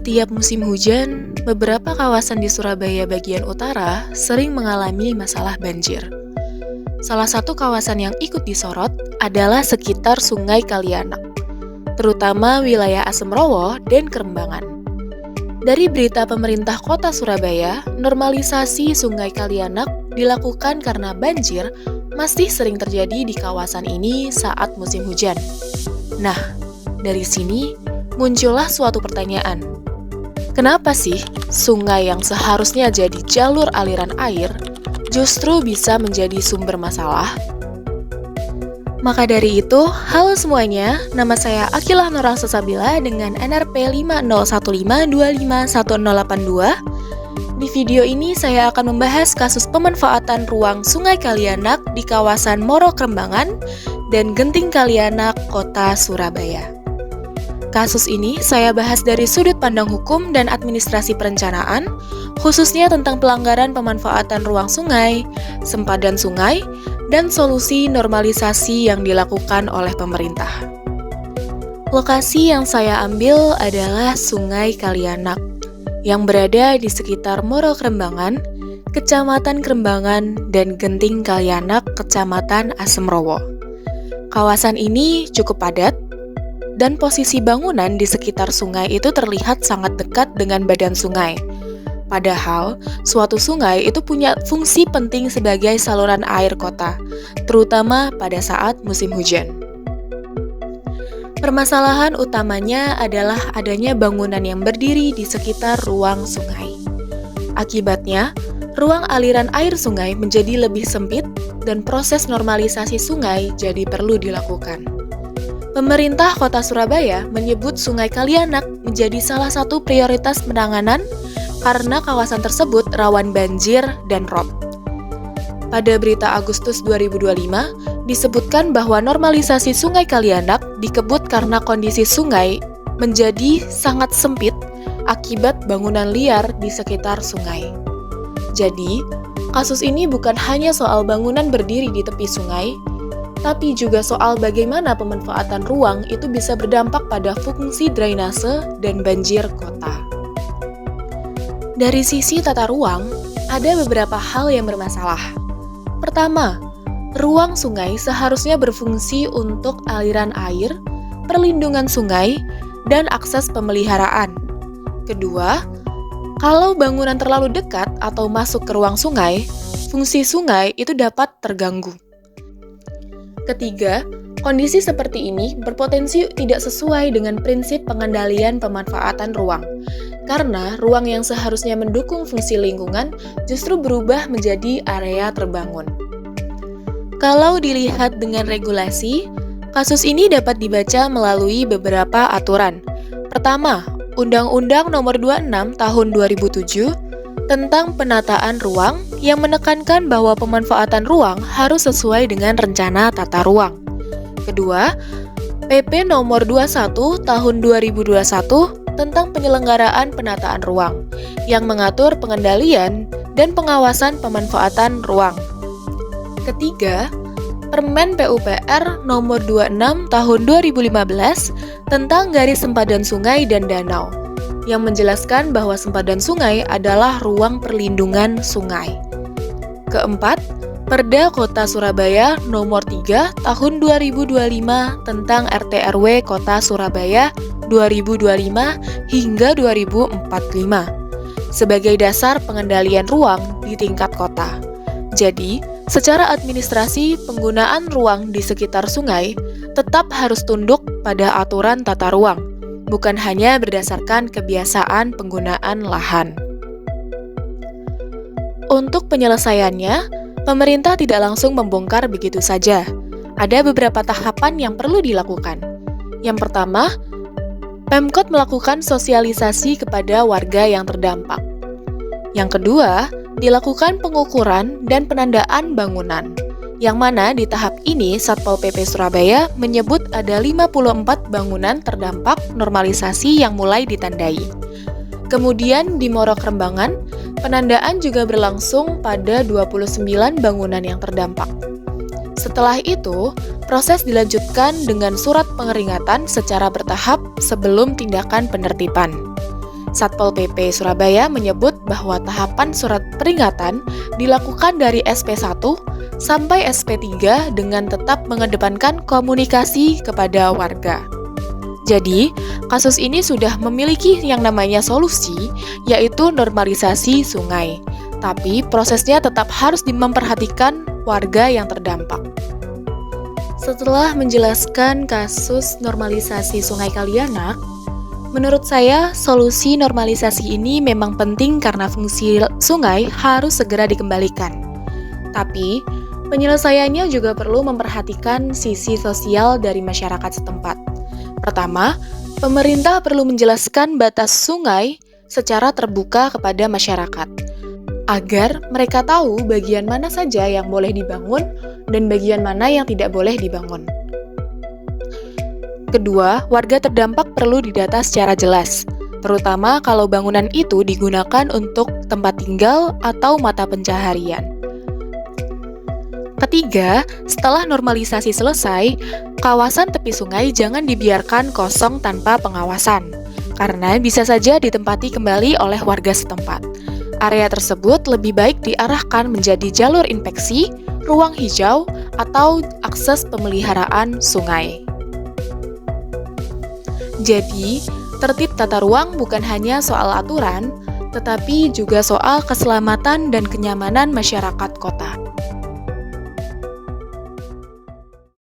Setiap musim hujan, beberapa kawasan di Surabaya bagian utara sering mengalami masalah banjir. Salah satu kawasan yang ikut disorot adalah sekitar Sungai Kalianak, terutama wilayah Asemrowo dan Kerembangan. Dari berita pemerintah Kota Surabaya, normalisasi Sungai Kalianak dilakukan karena banjir masih sering terjadi di kawasan ini saat musim hujan. Nah, dari sini muncullah suatu pertanyaan. Kenapa sih sungai yang seharusnya jadi jalur aliran air justru bisa menjadi sumber masalah? Maka dari itu, halo semuanya, nama saya Akilah Nora Sosabila dengan NRP 5015251082. Di video ini saya akan membahas kasus pemanfaatan ruang Sungai Kalianak di kawasan Moro Kerembangan dan Genting Kalianak, Kota Surabaya. Kasus ini saya bahas dari sudut pandang hukum dan administrasi perencanaan, khususnya tentang pelanggaran pemanfaatan ruang sungai, sempadan sungai, dan solusi normalisasi yang dilakukan oleh pemerintah. Lokasi yang saya ambil adalah Sungai Kalianak, yang berada di sekitar Moro Kerembangan, Kecamatan Kerembangan, dan Genting Kalianak, Kecamatan Asemrowo. Kawasan ini cukup padat, dan posisi bangunan di sekitar sungai itu terlihat sangat dekat dengan badan sungai. Padahal, suatu sungai itu punya fungsi penting sebagai saluran air kota, terutama pada saat musim hujan. Permasalahan utamanya adalah adanya bangunan yang berdiri di sekitar ruang sungai. Akibatnya, ruang aliran air sungai menjadi lebih sempit dan proses normalisasi sungai jadi perlu dilakukan. Pemerintah Kota Surabaya menyebut Sungai Kalianak menjadi salah satu prioritas penanganan karena kawasan tersebut rawan banjir dan rob. Pada berita Agustus 2025, disebutkan bahwa normalisasi Sungai Kalianak dikebut karena kondisi sungai menjadi sangat sempit akibat bangunan liar di sekitar sungai. Jadi, kasus ini bukan hanya soal bangunan berdiri di tepi sungai, tapi juga soal bagaimana pemanfaatan ruang itu bisa berdampak pada fungsi drainase dan banjir kota. Dari sisi tata ruang, ada beberapa hal yang bermasalah. Pertama, ruang sungai seharusnya berfungsi untuk aliran air, perlindungan sungai, dan akses pemeliharaan. Kedua, kalau bangunan terlalu dekat atau masuk ke ruang sungai, fungsi sungai itu dapat terganggu. Ketiga, kondisi seperti ini berpotensi tidak sesuai dengan prinsip pengendalian pemanfaatan ruang, karena ruang yang seharusnya mendukung fungsi lingkungan justru berubah menjadi area terbangun. Kalau dilihat dengan regulasi, kasus ini dapat dibaca melalui beberapa aturan. Pertama, Undang-Undang Nomor 26 Tahun 2007 tentang penataan ruang yang menekankan bahwa pemanfaatan ruang harus sesuai dengan rencana tata ruang. Kedua, PP Nomor 21 Tahun 2021 tentang penyelenggaraan penataan ruang yang mengatur pengendalian dan pengawasan pemanfaatan ruang. Ketiga, Permen PUPR Nomor 26 Tahun 2015 tentang garis sempadan sungai dan danau yang menjelaskan bahwa sempadan sungai adalah ruang perlindungan sungai. Keempat, Perda Kota Surabaya Nomor 3 Tahun 2025 tentang RT/RW Kota Surabaya 2025 hingga 2045 sebagai dasar pengendalian ruang di tingkat kota. Jadi, secara administrasi penggunaan ruang di sekitar sungai tetap harus tunduk pada aturan tata ruang, bukan hanya berdasarkan kebiasaan penggunaan lahan. Untuk penyelesaiannya, pemerintah tidak langsung membongkar begitu saja. Ada beberapa tahapan yang perlu dilakukan. Yang pertama, Pemkot melakukan sosialisasi kepada warga yang terdampak. Yang kedua, dilakukan pengukuran dan penandaan bangunan. Yang mana di tahap ini Satpol PP Surabaya menyebut ada 54 bangunan terdampak normalisasi yang mulai ditandai. Kemudian di Moro Kerembangan, penandaan juga berlangsung pada 29 bangunan yang terdampak. Setelah itu, proses dilanjutkan dengan surat pengeringatan secara bertahap sebelum tindakan penertiban. Satpol PP Surabaya menyebut bahwa tahapan surat peringatan dilakukan dari SP1 sampai SP3 dengan tetap mengedepankan komunikasi kepada warga. Jadi, kasus ini sudah memiliki yang namanya solusi, yaitu normalisasi sungai. Tapi prosesnya tetap harus memperhatikan warga yang terdampak. Setelah menjelaskan kasus normalisasi Sungai Kalianak, menurut saya solusi normalisasi ini memang penting karena fungsi sungai harus segera dikembalikan. Tapi, penyelesaiannya juga perlu memperhatikan sisi sosial dari masyarakat setempat. Pertama, pemerintah perlu menjelaskan batas sungai secara terbuka kepada masyarakat, agar mereka tahu bagian mana saja yang boleh dibangun dan bagian mana yang tidak boleh dibangun. Kedua, warga terdampak perlu didata secara jelas, terutama kalau bangunan itu digunakan untuk tempat tinggal atau mata pencaharian. Ketiga, setelah normalisasi selesai, kawasan tepi sungai jangan dibiarkan kosong tanpa pengawasan, karena bisa saja ditempati kembali oleh warga setempat. Area tersebut lebih baik diarahkan menjadi jalur inspeksi, ruang hijau, atau akses pemeliharaan sungai. Jadi, tertib tata ruang bukan hanya soal aturan, tetapi juga soal keselamatan dan kenyamanan masyarakat kota.